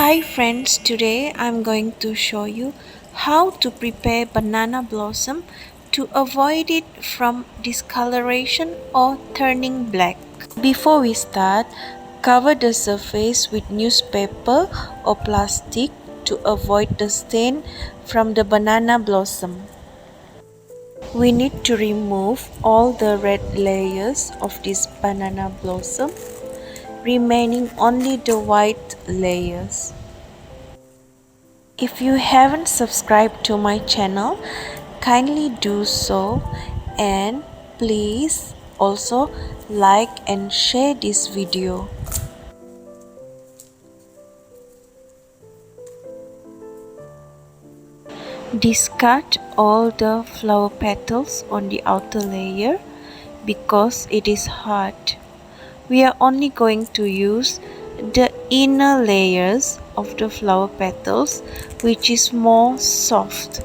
Hi friends, today I'm going to show you how to prepare banana blossom to avoid it from discoloration or turning black. Before we start, cover the surface with newspaper or plastic to avoid the stain from the banana blossom. We need to remove all the red layers of this banana blossom, remaining only the white layers. If you haven't subscribed to my channel, kindly do so, and please also like and share this video. Discard all the flower petals on the outer layer because it is hard. We are only going to use the inner layers of the flower petals, which is more soft.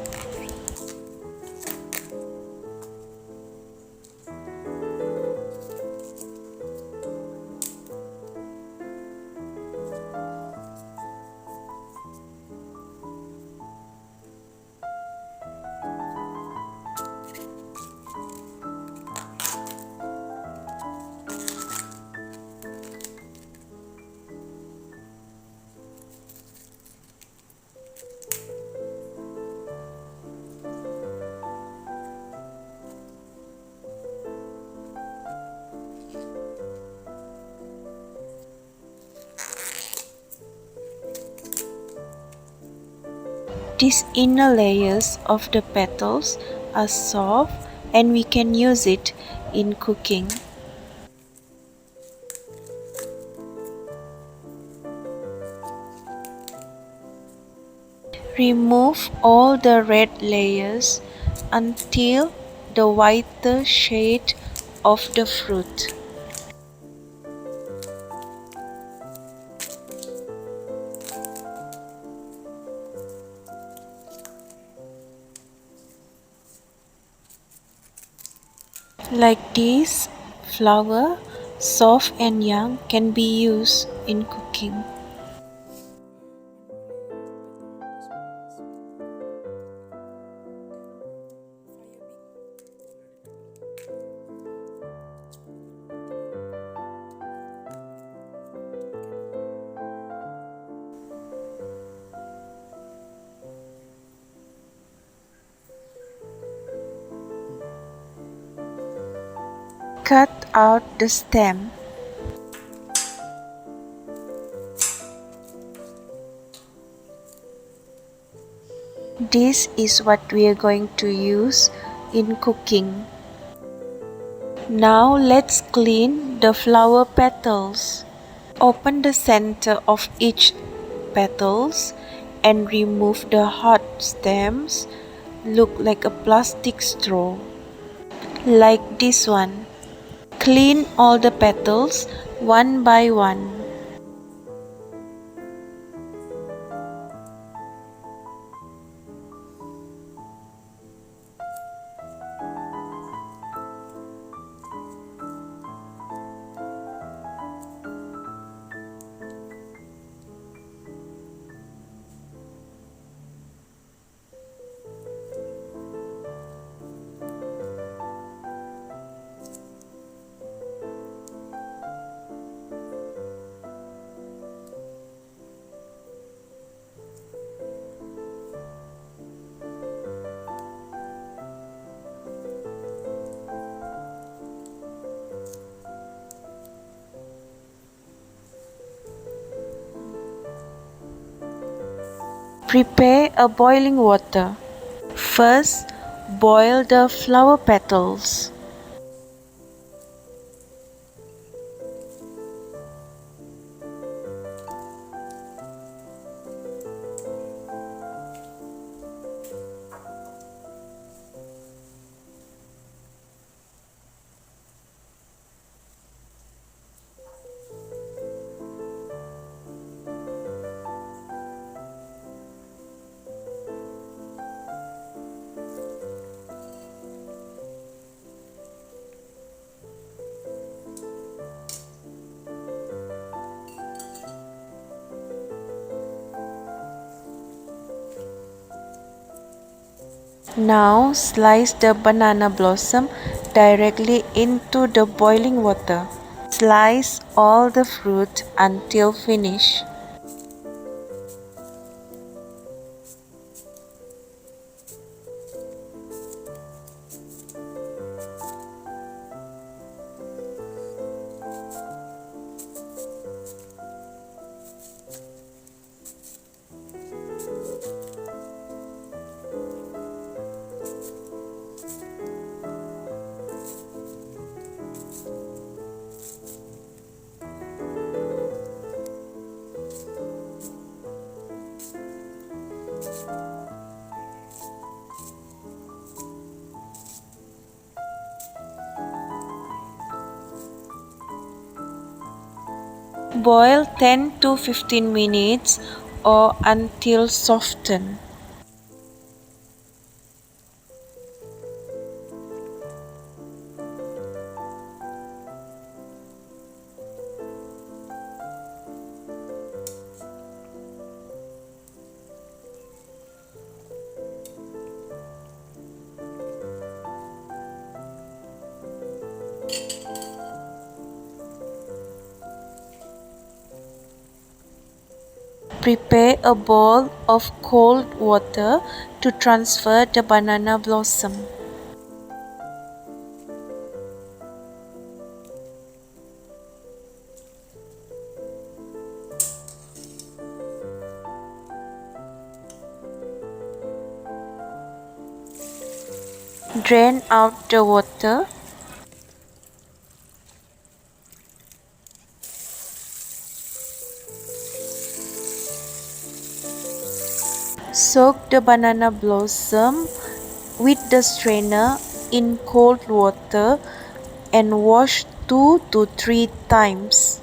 These inner layers of the petals are soft and we can use it in cooking. Remove all the red layers until the whiter shade of the fruit. Like this, flour, soft and young, can be used in cooking. Cut out the stem. This is what we are going to use in cooking. Now let's clean the flower petals. Open the center of each petals and remove the hard stems. Look like a plastic straw, like this one. Clean all the petals one by one. Prepare a boiling water. First, boil the flower petals. Now slice the banana blossom directly into the boiling water. Slice all the fruit until finish. Boil 10 to 15 minutes or until softened. Prepare a bowl of cold water to transfer the banana blossom. Drain out the water. Soak the banana blossom with the strainer in cold water and wash 2 to 3 times.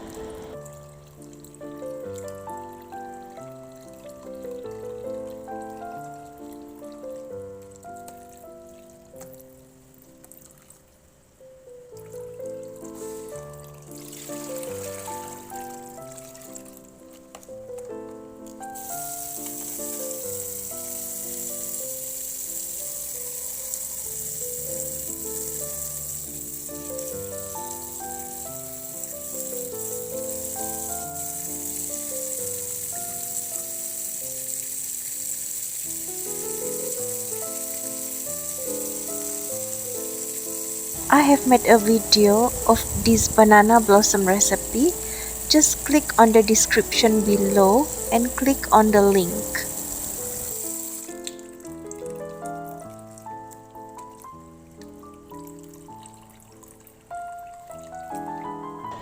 I have made a video of this banana blossom recipe. Just click on the description below and click on the link.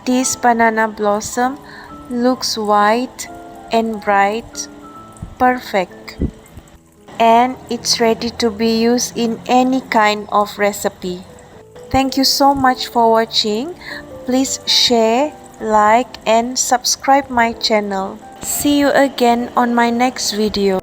This banana blossom looks white and bright, perfect. And it's ready to be used in any kind of recipe. Thank you so much for watching. Please share, like and subscribe my channel. See you again on my next video.